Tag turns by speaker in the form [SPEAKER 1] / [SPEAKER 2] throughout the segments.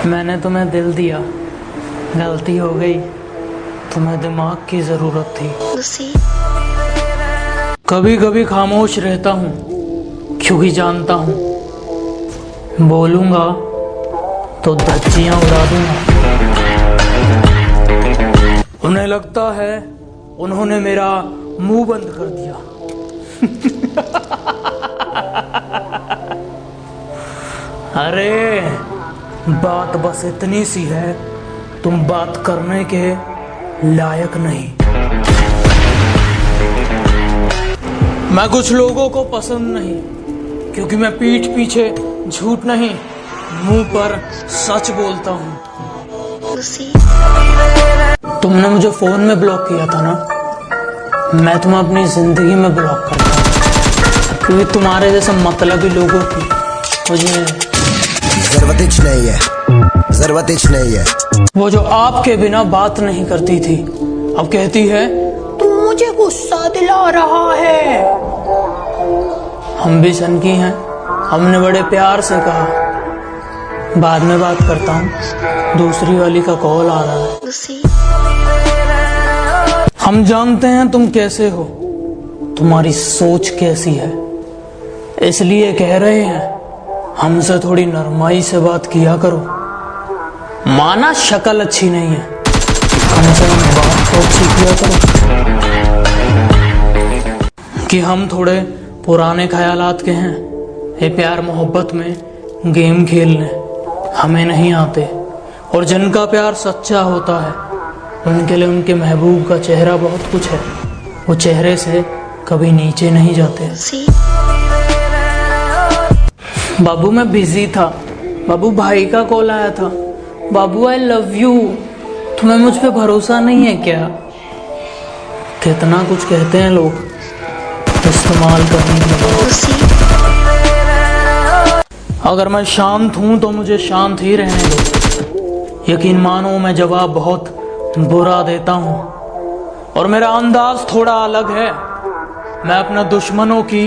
[SPEAKER 1] मैंने तुम्हें दिल दिया, गलती हो गई। तुम्हें दिमाग की जरूरत थी। कभी कभी खामोश रहता हूँ क्योंकि जानता हूँ बोलूंगा तो धज्जियां उड़ा दूंगा। उन्हें लगता है उन्होंने मेरा मुंह बंद कर दिया। अरे बात बस इतनी सी है, तुम बात करने के लायक नहीं। मैं कुछ लोगों को पसंद नहीं क्योंकि मैं पीठ पीछे झूठ नहीं, मुंह पर सच बोलता हूँ। तुमने मुझे फोन में ब्लॉक किया था ना, मैं तुम्हें अपनी जिंदगी में ब्लॉक करता हूँ क्योंकि तुम्हारे जैसे मतलबी लोगों की मुझे जरूरत नहीं है। वो जो आपके बिना बात नहीं करती थी, अब कहती है तू मुझे गुस्सा दिला रहा है। हम भी सनकी हैं, हमने बड़े प्यार से कहा बाद में बात करता हूँ, दूसरी वाली का कॉल आ रहा है। हम जानते हैं तुम कैसे हो, तुम्हारी सोच कैसी है, इसलिए कह रहे हैं हमसे थोड़ी नरमाई से बात किया करो। माना शक्ल अच्छी नहीं है, हमसे बात तो अच्छी किया करो कि हम थोड़े पुराने ख्यालात के हैं। ये प्यार मोहब्बत में गेम खेलने हमें नहीं आते, और जिनका प्यार सच्चा होता है उनके लिए उनके महबूब का चेहरा बहुत कुछ है, वो चेहरे से कभी नीचे नहीं जाते। बाबू मैं बिजी था, बाबू भाई का कॉल आया था, बाबू आई लव यू। तुम्हें मुझ पे भरोसा नहीं है क्या? कितना कुछ कहते हैं लोग इस्तेमाल करने के लिए। अगर मैं शांत हूं तो मुझे शांत ही रहने दो। यकीन मानो मैं जवाब बहुत बुरा देता हूं और मेरा अंदाज थोड़ा अलग है। मैं अपने दुश्मनों की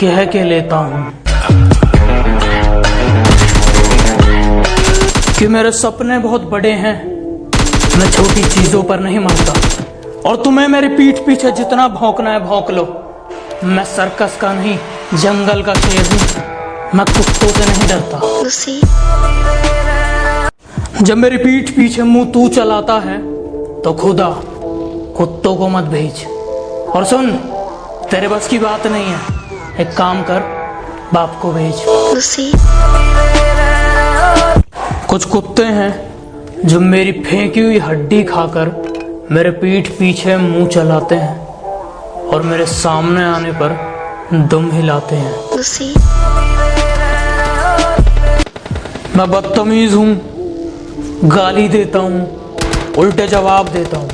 [SPEAKER 1] कह के लेता हूं कि मेरे सपने बहुत बड़े हैं, मैं छोटी चीजों पर नहीं मरता। और तुम्हें मेरी पीठ पीछे जितना भौंकना है भौंक लो, मैं सर्कस का नहीं जंगल का शेर हूं, मैं कुत्तों से नहीं डरता। जब मेरी पीठ पीछे मुंह तू चलाता है तो खुदा कुत्तों को मत भेज। और सुन, तेरे बस की बात नहीं है, एक काम कर, बाप को भेज। कुछ कुत्ते हैं जो मेरी फेंकी हुई हड्डी खाकर मेरे पीठ पीछे मुंह चलाते हैं और मेरे सामने आने पर दुम हिलाते हैं। मैं बदतमीज हूं, गाली देता हूं, उल्टे जवाब देता हूं,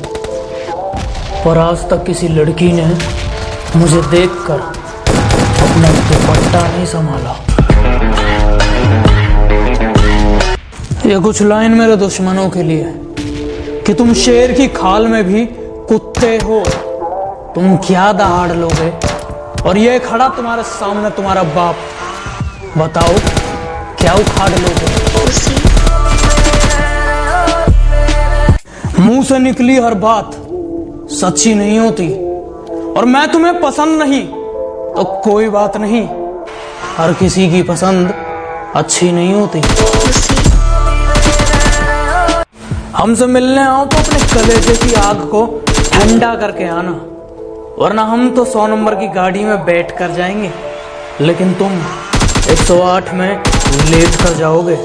[SPEAKER 1] पर आज तक किसी लड़की ने मुझे देखकर अपना दुपट्टा नहीं संभाला। ये कुछ लाइन मेरे दुश्मनों के लिए कि तुम शेर की खाल में भी कुत्ते हो, तुम क्या दहाड़ लोगे? और ये खड़ा तुम्हारे सामने तुम्हारा बाप, बताओ क्या उखाड़ लोगे? मुंह से निकली हर बात सच्ची नहीं होती, और मैं तुम्हें पसंद नहीं तो कोई बात नहीं, हर किसी की पसंद अच्छी नहीं होती। हमसे मिलने आओ तो अपने कलेजे की आग को ठंडा करके आना, वरना हम तो 100 नंबर की गाड़ी में बैठ कर जाएंगे, लेकिन तुम 108 में लेट कर जाओगे।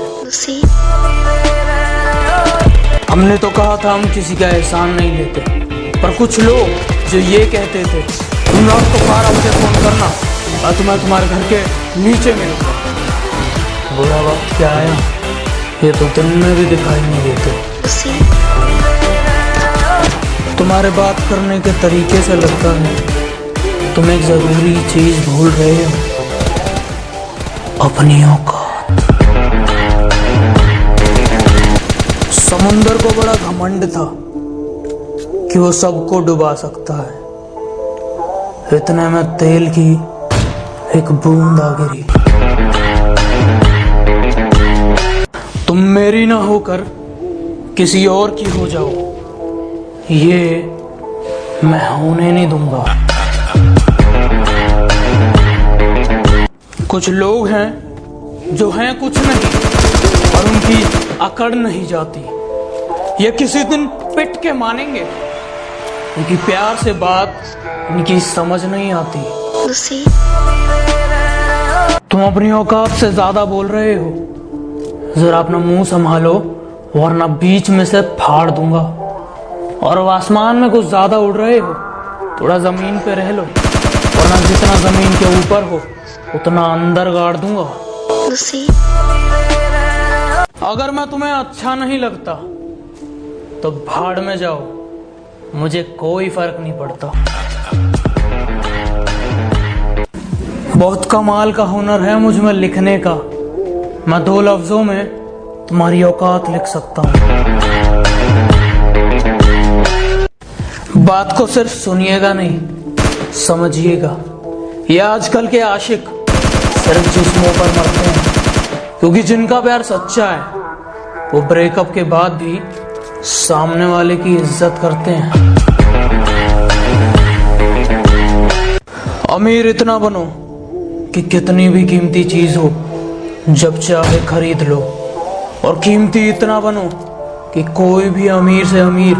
[SPEAKER 1] हमने तो कहा था हम किसी का एहसान नहीं लेते, पर कुछ लोग जो ये कहते थे तुम रात को 12 बजे फोन करना और तुम्हें तुम्हारे घर के नीचे मिलूंगा। बुरा वक्त क्या आया, ये तो दिन में भी दिखाई नहीं देते। तुम्हारे बात करने के तरीके से लगता है तुम एक जरूरी चीज भूल रहे हो, अपनी औकात। समुंदर को बड़ा घमंड था कि वो सबको डुबा सकता है, इतने में तेल की एक बूंद आ गिरी। तुम मेरी ना होकर किसी और की हो जाओ, ये मैं होने नहीं दूंगा। कुछ लोग हैं जो हैं कुछ नहीं और उनकी अकड़ नहीं जाती। ये किसी दिन पिट के मानेंगे, उनकी प्यार से बात उनकी समझ नहीं आती। तुम अपनी औकात से ज्यादा बोल रहे हो, जरा अपना मुंह संभालो वरना बीच में से फाड़ दूंगा। और अब आसमान में कुछ ज्यादा उड़ रहे हो, थोड़ा जमीन पे रह लो वरना जितना जमीन के ऊपर हो उतना अंदर गाड़ दूंगा। अगर मैं तुम्हें अच्छा नहीं लगता तो भाड़ में जाओ, मुझे कोई फर्क नहीं पड़ता। बहुत कमाल का हुनर है मुझ में लिखने का, मैं 2 लफ्जों में तुम्हारी औकात लिख सकता हूँ। बात को सिर्फ सुनिएगा नहीं, समझिएगा। ये आजकल के आशिक सिर्फ जिस्मों पर मरते हैं, क्योंकि जिनका प्यार सच्चा है वो ब्रेकअप के बाद भी सामने वाले की इज्जत करते हैं। अमीर इतना बनो कि कितनी भी कीमती चीज हो जब चाहे खरीद लो, और कीमती इतना बनो कि कोई भी अमीर से अमीर